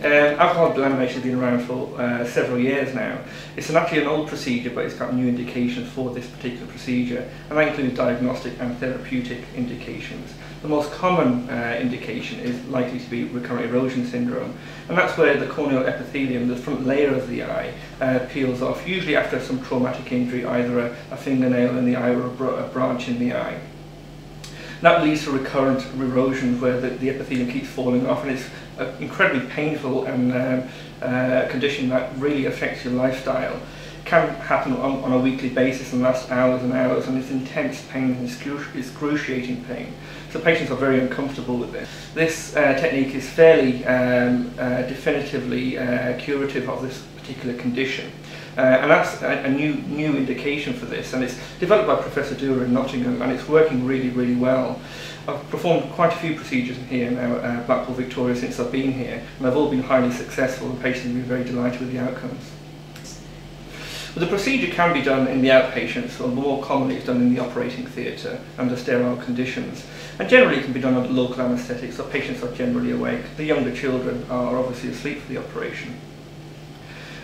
Alcohol delamination has been around for several years now. It's actually an old procedure, but it's got new indications for this particular procedure, and that includes diagnostic and therapeutic indications. The most common indication is likely to be recurrent erosion syndrome, and that's where the corneal epithelium, the front layer of the eye, peels off, usually after some traumatic injury, either a fingernail in the eye or a branch in the eye. That leads to recurrent erosion where the epithelium keeps falling off, and it's an incredibly painful and condition that really affects your lifestyle. It can happen on a weekly basis and last hours and hours, and it's intense pain and excruciating pain. So patients are very uncomfortable with this. This technique is fairly definitively curative of this particular condition. And that's a new indication for this, and it's developed by Professor Dewar in Nottingham, and it's working really, really well. I've performed quite a few procedures here now at Blackpool, Victoria, since I've been here, and they've all been highly successful, and patients have been very delighted with the outcomes. But the procedure can be done in the outpatients, or more commonly it's done in the operating theatre under sterile conditions. And generally it can be done under local anaesthetic, so patients are generally awake. The younger children are obviously asleep for the operation.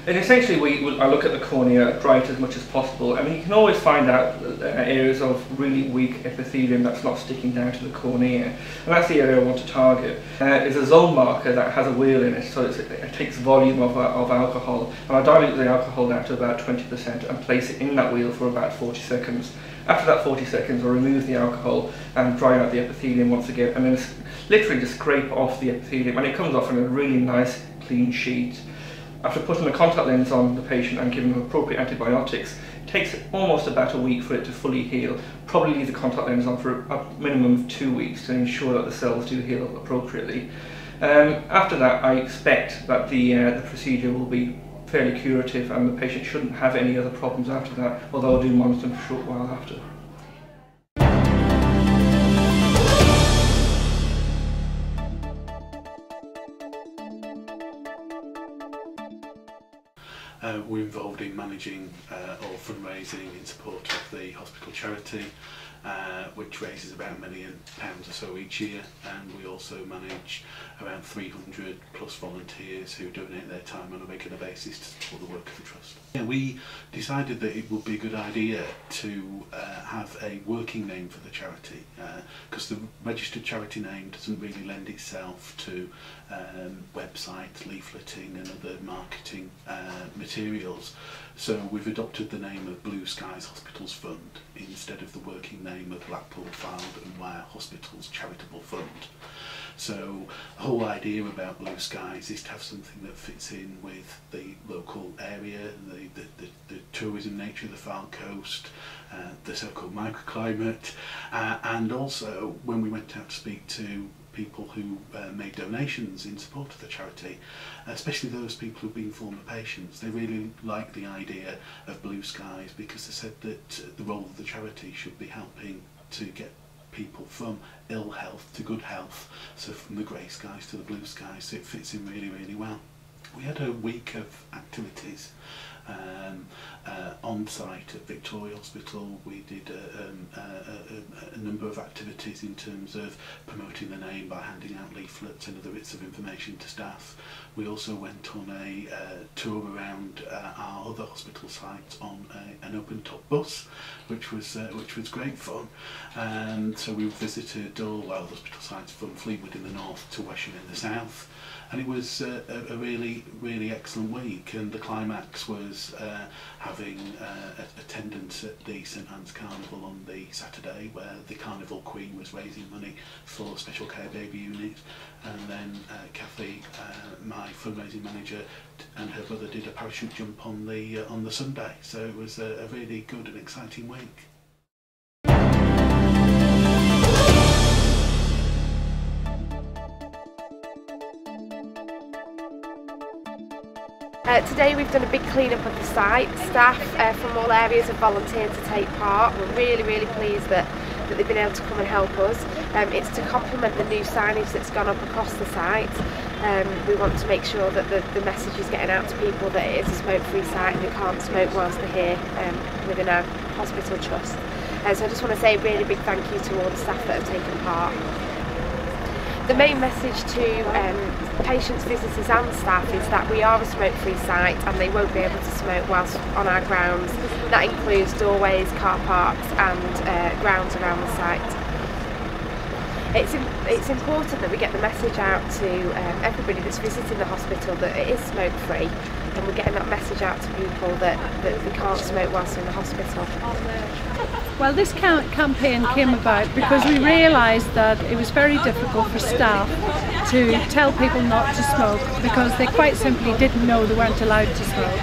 And essentially I look at the cornea, dry it as much as possible. I mean, you can always find out areas of really weak epithelium that's not sticking down to the cornea, and that's the area I want to target. It's a zone marker that has a wheel in it, so it takes volume of alcohol, and I dilute the alcohol down to about 20% and place it in that wheel for about 40 seconds. After that 40 seconds, I remove the alcohol and dry out the epithelium once again, and then literally just scrape off the epithelium, and it comes off in a really nice clean sheet. After putting the contact lens on the patient and giving them appropriate antibiotics, it takes almost about a week for it to fully heal. Probably leave the contact lens on for a minimum of 2 weeks to ensure that the cells do heal appropriately. After that, I expect that the procedure will be fairly curative, and the patient shouldn't have any other problems after that, although I do monitor them for a short while after. We're involved in managing or fundraising in support of the hospital charity, which raises about £1 million or so each year, and we also manage around 300 plus volunteers who donate their time on a regular basis to support the work of the trust. Yeah, we decided that it would be a good idea to have a working name for the charity, because the registered charity name doesn't really lend itself to website leafleting and other marketing materials. So we've adopted the name of Blue Skies Hospitals Fund instead of the working name of Blackpool Fylde and Wire Hospitals Charitable Fund. So the whole idea about Blue Skies is to have something that fits in with the local area, the tourism nature of the Fylde coast, the so-called microclimate, and also when we went out to speak to people who made donations in support of the charity, especially those people who've been former patients, they really liked the idea of Blue Skies, because they said that the role of the charity should be helping to get people from ill health to good health, so from the grey skies to the blue skies, so it fits in really, really well. We had a week of activities on site at Victoria Hospital. We did a number of activities in terms of promoting the name by handing out leaflets and other bits of information to staff. We also went on a tour around our other hospital sites on an open-top bus, which was great fun. So we visited all the hospital sites from Fleetwood in the north to Wesham in the south. And it was a really, really excellent week, and the climax was having attendance at the St Anne's Carnival on the Saturday, where the Carnival Queen was raising money for special care baby unit, and then Kathy, my fundraising manager, and her brother did a parachute jump on the Sunday. So it was a really good and exciting week. Today we've done a big clean-up of the site. Staff from all areas have volunteered to take part. We're really, really pleased that they've been able to come and help us. It's to complement the new signage that's gone up across the site. We want to make sure that the message is getting out to people that it is a smoke-free site and they can't smoke whilst they're here within our hospital trust. So I just want to say a really big thank you to all the staff that have taken part. The main message to patients, visitors and staff is that we are a smoke-free site and they won't be able to smoke whilst on our grounds. That includes doorways, car parks and grounds around the site. It's important that we get the message out to everybody that's visiting the hospital that it is smoke-free, and we're getting that message out to people that they can't smoke whilst in the hospital. Well, this campaign came about because we realised that it was very difficult for staff to tell people not to smoke because they quite simply didn't know they weren't allowed to smoke.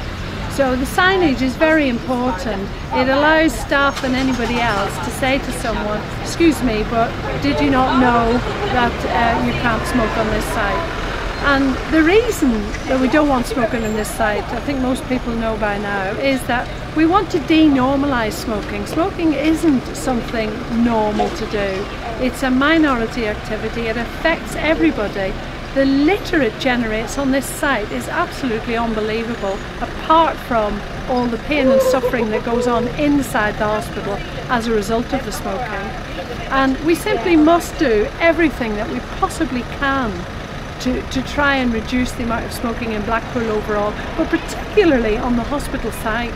So the signage is very important. It allows staff and anybody else to say to someone, excuse me, but did you not know that you can't smoke on this site? And the reason that we don't want smoking on this site, I think most people know by now, is that we want to denormalise smoking. Smoking isn't something normal to do. It's a minority activity. It affects everybody. The litter it generates on this site is absolutely unbelievable, apart from all the pain and suffering that goes on inside the hospital as a result of the smoking. And we simply must do everything that we possibly can to try and reduce the amount of smoking in Blackpool overall, but particularly on the hospital site.